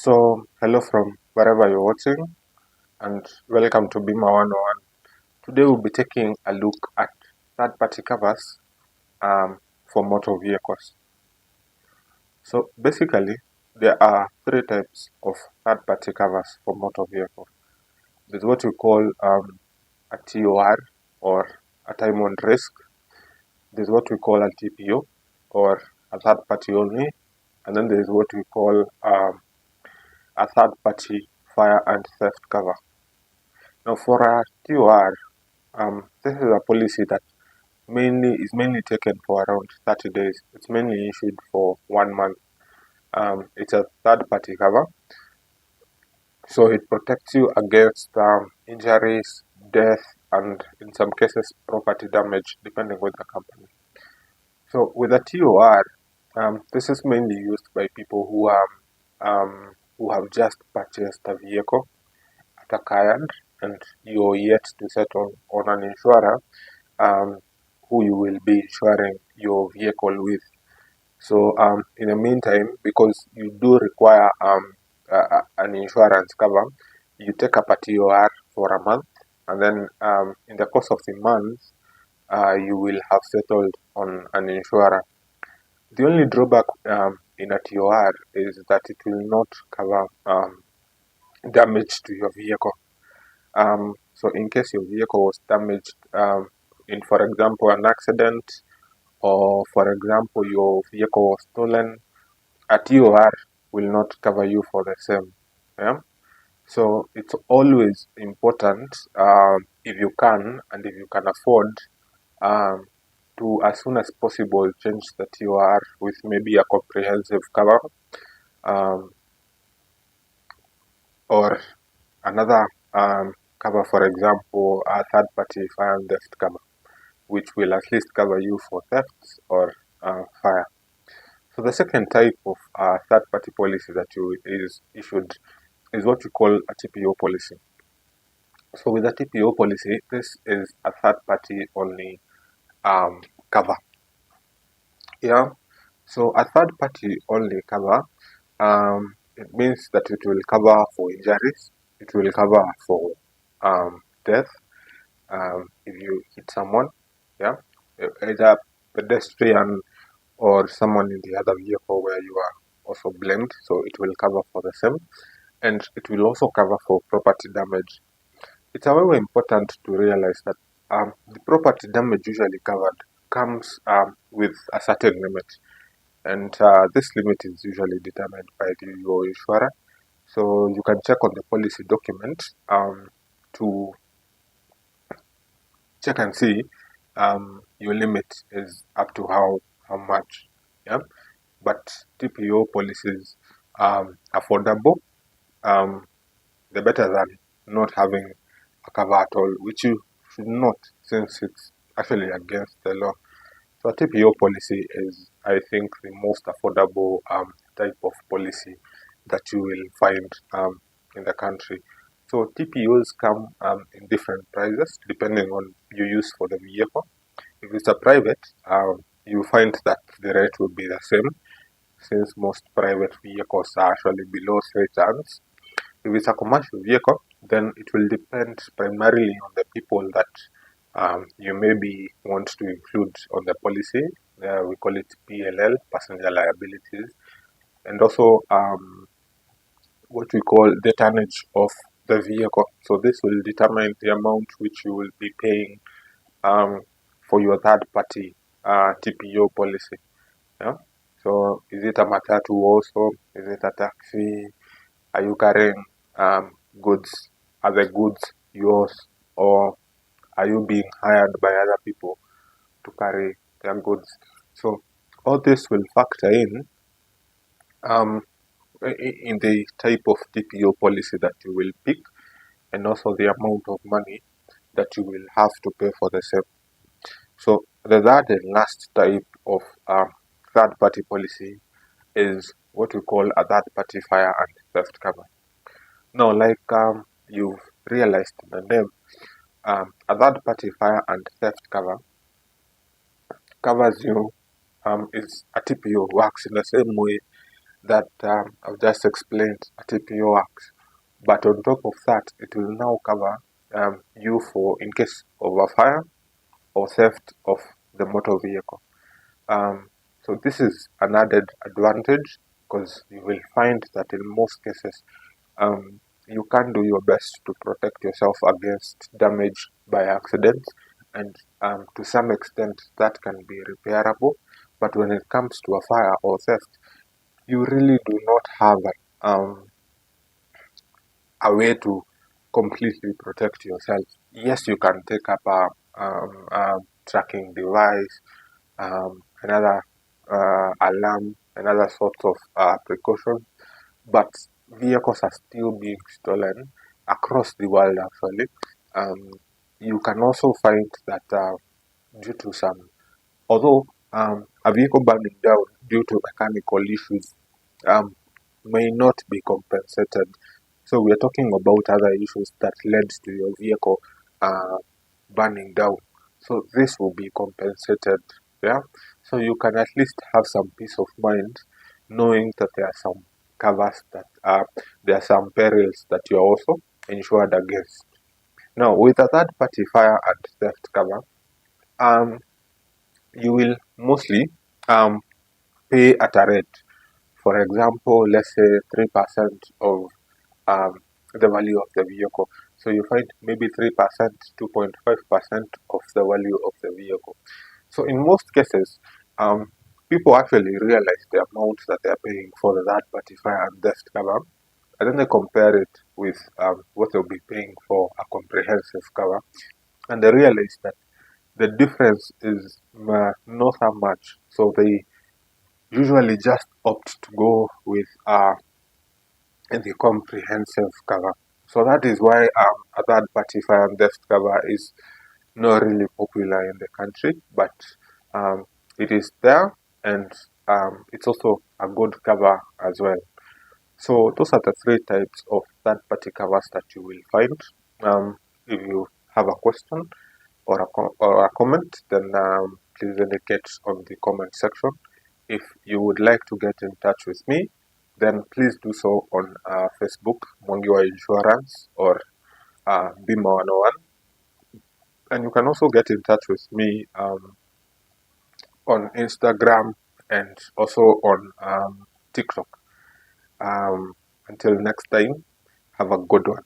Hello from wherever you're watching, and welcome to Bima 101. Today, we'll be taking a look at third party covers for motor vehicles. So, basically, there are three types of third party covers for motor vehicles. There's what we call a TOR, or a time on risk. There's what we call a TPO, or a third party only. And then there's what we call a third party fire and theft cover. Now, for a TOR, this is a policy that is mainly taken for around 30 days. It's mainly issued for 1 month. It's a third-party cover, so it protects you against injuries, death, and in some cases property damage, depending on the company. So with a TOR, this is mainly used by people who have just purchased a vehicle at a car yard, and you're yet to settle on an insurer who you will be insuring your vehicle with. So in the meantime, because you do require an insurance cover, you take up a TOR for a month, and then in the course of the month, you will have settled on an insurer. The only drawback in a TOR is that it will not cover damage to your vehicle. So in case your vehicle was damaged in, for example, an accident, or for example, your vehicle was stolen, a TOR will not cover you for the same. Yeah? So it's always important, if you can and if you can afford, to as soon as possible change the TOR with maybe a comprehensive cover, or another cover, for example, a third party fire and theft cover, which will at least cover you for thefts or fire. So the second type of third party policy that is issued is what we call a TPO policy. So with a TPO policy, this is a third party only cover. Yeah. So a third party only cover, it means that it will cover for injuries, it will cover for death, if you hit someone, yeah, either pedestrian or someone in the other vehicle where you are also blamed. So it will cover for the same, and it will also cover for property damage. It's however important to realize that the property damage usually covered comes with a certain limit, and this limit is usually determined by your insurer. So you can check on the policy document to check and see your limit is up to how much. Yeah, but TPO policies affordable. They're better than not having a cover at all, which you should not, since it's actually against the law. So a TPO policy is, I think, the most affordable type of policy that you will find in the country. So TPOs come in different prices depending on your use for the vehicle. If it's a private, you find that the rate will be the same, since most private vehicles are actually below 3 tons. If it's a commercial vehicle, then it will depend primarily on the people that you maybe want to include on the policy. We call it PLL, passenger liabilities, and also what we call the tonnage of the vehicle. So this will determine the amount which you will be paying for your third party TPO policy. Yeah. So is it a matatu also? Is it a taxi? Are you carrying goods? Are the goods yours, or are you being hired by other people to carry their goods? So all this will factor um, in the type of TPO policy that you will pick, and also the amount of money that you will have to pay for the same. So the third and last type of third party policy is what we call a third party fire and theft cover. Now, like you've realized in the name, a third party fire and theft cover covers you, is a TPO, works in the same way that I've just explained a TPO works. But on top of that, it will now cover you for in case of a fire or theft of the motor vehicle. Um, so this is an added advantage because you will find that in most cases you can do your best to protect yourself against damage by accident, and to some extent that can be repairable. But when it comes to a fire or theft, you really do not have a way to completely protect yourself. Yes, you can take up a tracking device, another alarm, another sort of precaution, but vehicles are still being stolen across the world actually. Um, you can also find that due to some, although a vehicle burning down due to mechanical issues um, may not be compensated. So we are talking about other issues that led to your vehicle uh, burning down. So this will be compensated. Yeah. So you can at least have some peace of mind knowing that there are some covers that are there are some perils that you are also insured against. Now with a third party fire and theft cover, um, you will mostly pay at a rate. For example, let's say 3% of um, the value of the vehicle. So you find maybe 3%, 2.5% of the value of the vehicle. So in most cases, people actually realize the amount that they're paying for the third party fire and theft cover, and then they compare it with what they'll be paying for a comprehensive cover, and they realize that the difference is not that much. So they usually just opt to go with the comprehensive cover. So that is why a third party fire and theft cover is not really popular in the country, but um, it is there, and it's also a good cover as well. So those are the three types of third party covers that you will find. If you have a question or a comment, then please indicate on the comment section. If you would like to get in touch with me, then please do so on Facebook, Mongiwa Insurance, or Bima 101. And you can also get in touch with me on Instagram and also on TikTok. Until next time, have a good one.